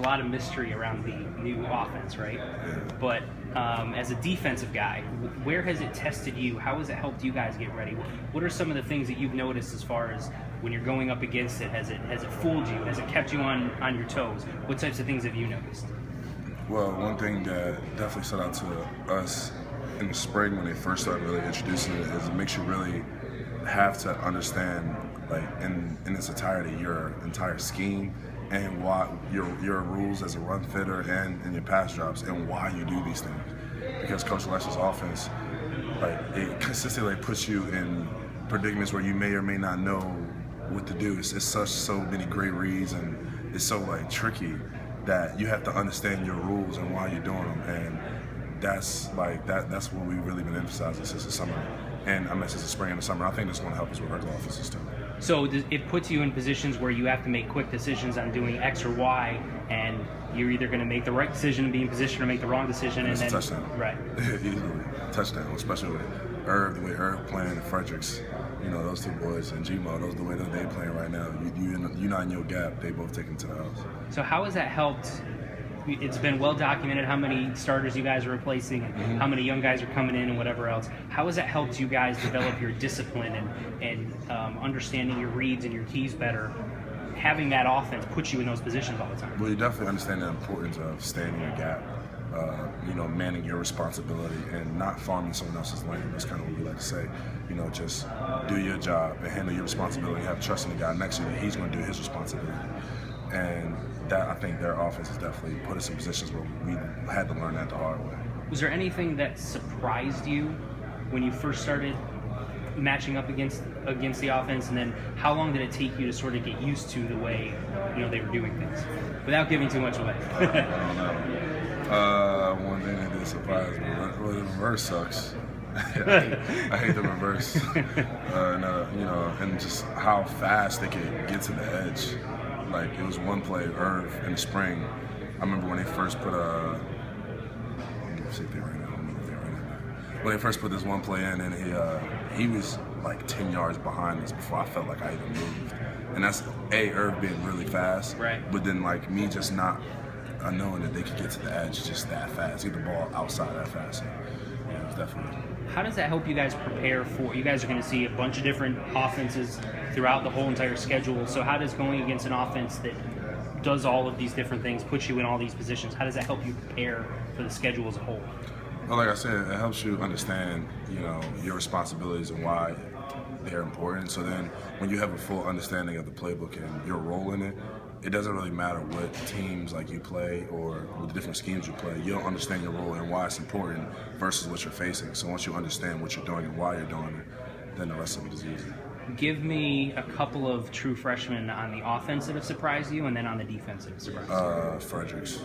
a lot of mystery around the new offense, right? But as a defensive guy, where has it tested you? How has it helped you guys get ready? What are some of the things that you've noticed as far as when you're going up against it? Has it fooled you? Has it kept you on your toes? What types of things have you noticed? Well, one thing that definitely stood out to us in the spring when they first started really introducing it is it makes you really have to understand, like in its entirety, your entire scheme and why your rules as a run fitter and in your pass drops and why you do these things. Because Coach Lesh's offense, like it consistently puts you in predicaments where you may or may not know what to do. It's so many great reads and it's so like tricky that you have to understand your rules and why you're doing them, and that's what we've really been emphasizing since the summer, and I mean since the spring and the summer. I think that's going to help us with regular offenses too. So it puts you in positions where you have to make quick decisions on doing X or Y, and you're either going to make the right decision and be in position or make the wrong decision, and then touchdown. Right. Easily touchdown, especially with Irv, the way Irv playing and Fredericks. You know, those two boys and Gmo, those the way that they playing right now. You're not in your gap. They both taking to the house. So how has that helped? It's been well documented how many starters you guys are replacing and how many young guys are coming in and whatever else. How has that helped you guys develop your discipline and understanding your reads and your keys better? Having that offense put you in those positions all the time. Well, you definitely understand the importance of staying in your gap. You know, manning your responsibility and not farming someone else's lane. That's kind of what we like to say. You know, just do your job and handle your responsibility. Have trust in the guy next to you that he's going to do his responsibility. And that, I think their offense has definitely put us in positions where we had to learn that the hard way. Was there anything that surprised you when you first started matching up against the offense, and then how long did it take you to sort of get used to the way they were doing things, without giving too much away? I don't know. One thing that did surprise me, well, the reverse sucks. I hate the reverse. And just how fast they could get to the edge. Like, it was one play, Irv, in the spring. I remember when they first put when they first put this one play in, and he was like 10 yards behind us before I felt like I even moved. And that's Irv being really fast, right? But then like me just not knowing that they could get to the edge just that fast, get the ball outside that fast. Yeah, it was definitely. How does that help you guys prepare for? You guys are going to see a bunch of different offenses throughout the whole entire schedule. So how does going against an offense that does all of these different things, puts you in all these positions, how does that help you prepare for the schedule as a whole? Well, like I said, it helps you understand, your responsibilities and why they're important. So then when you have a full understanding of the playbook and your role in it, it doesn't really matter what teams like you play or what the different schemes you play. You'll understand your role and why it's important versus what you're facing. So once you understand what you're doing and why you're doing it, then the rest of it is easy. Give me a couple of true freshmen on the offense that have surprised you, and then on the defense that have surprised you. Fredericks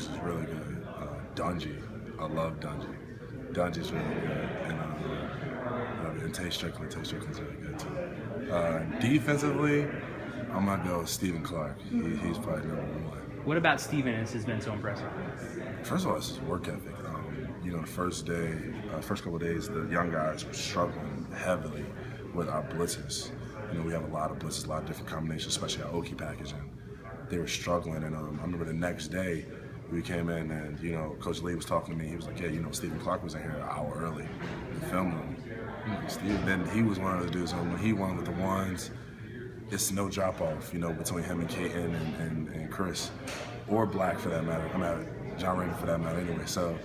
is really good. Dungy. I love Dungy. Dungy's really good. And Tate Strickland's really good too. Defensively, I'm going to go with Stephen Clark. He's probably number one. What about Stephen has been so impressive? First of all, it's his work ethic. The first couple of days, the young guys were struggling heavily with our blitzes. We have a lot of blitzes, a lot of different combinations, especially our Okie package, and they were struggling. And I remember the next day, we came in and, Coach Lee was talking to me. He was like, yeah, Stephen Clark was in here an hour early to film him. Then he was one of the dudes, and when he won with the ones, it's no drop off, between him and Caton and Chris, or Black for that matter. John Raymond for that matter anyway. So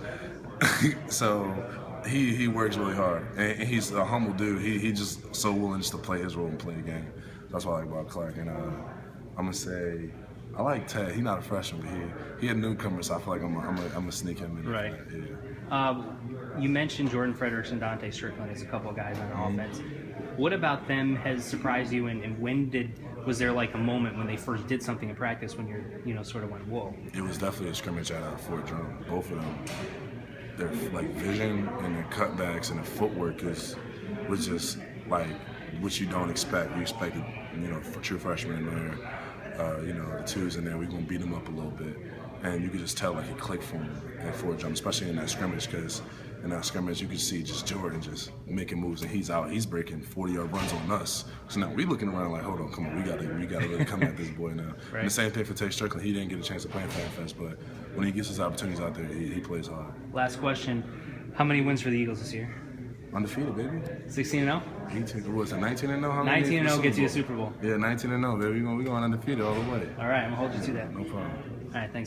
he works really hard, and he's a humble dude. He just so willing just to play his role and play the game. That's what I like about Clark. And I'm gonna say I like Ted. He's not a freshman, but he a newcomer, so I feel like I'm gonna sneak him in. Right. Yeah. You mentioned Jordan Fredericks and Dante Strickland as a couple of guys on offense. What about them has surprised you, and when was there like a moment when they first did something in practice when you're sort of went, whoa? It was definitely a scrimmage at Fort Drum. Both of them, their like vision and their cutbacks and their footwork was just like what you don't expect. You expect it, for true freshmen in there, the twos in there, we're gonna beat them up a little bit. and you could just tell like it clicked for him and for jump, especially in that scrimmage, because in that scrimmage you could see just Jordan just making moves, and he's out, he's breaking 40-yard runs on us. So now we looking around like, hold on, come on, we gotta really come at this boy now. Right. And the same thing for Tay Strickland. He didn't get a chance to play in Fan Fest, but when he gets his opportunities out there, he plays hard. Last question: how many wins for the Eagles this year? Undefeated, baby. 16-0. 18, what was it, 19-0? 19-0 gets you a Super Bowl. Yeah, 19-0, baby. We going undefeated all the way. All right, I'm gonna hold you to that. No problem. All right, thanks, man.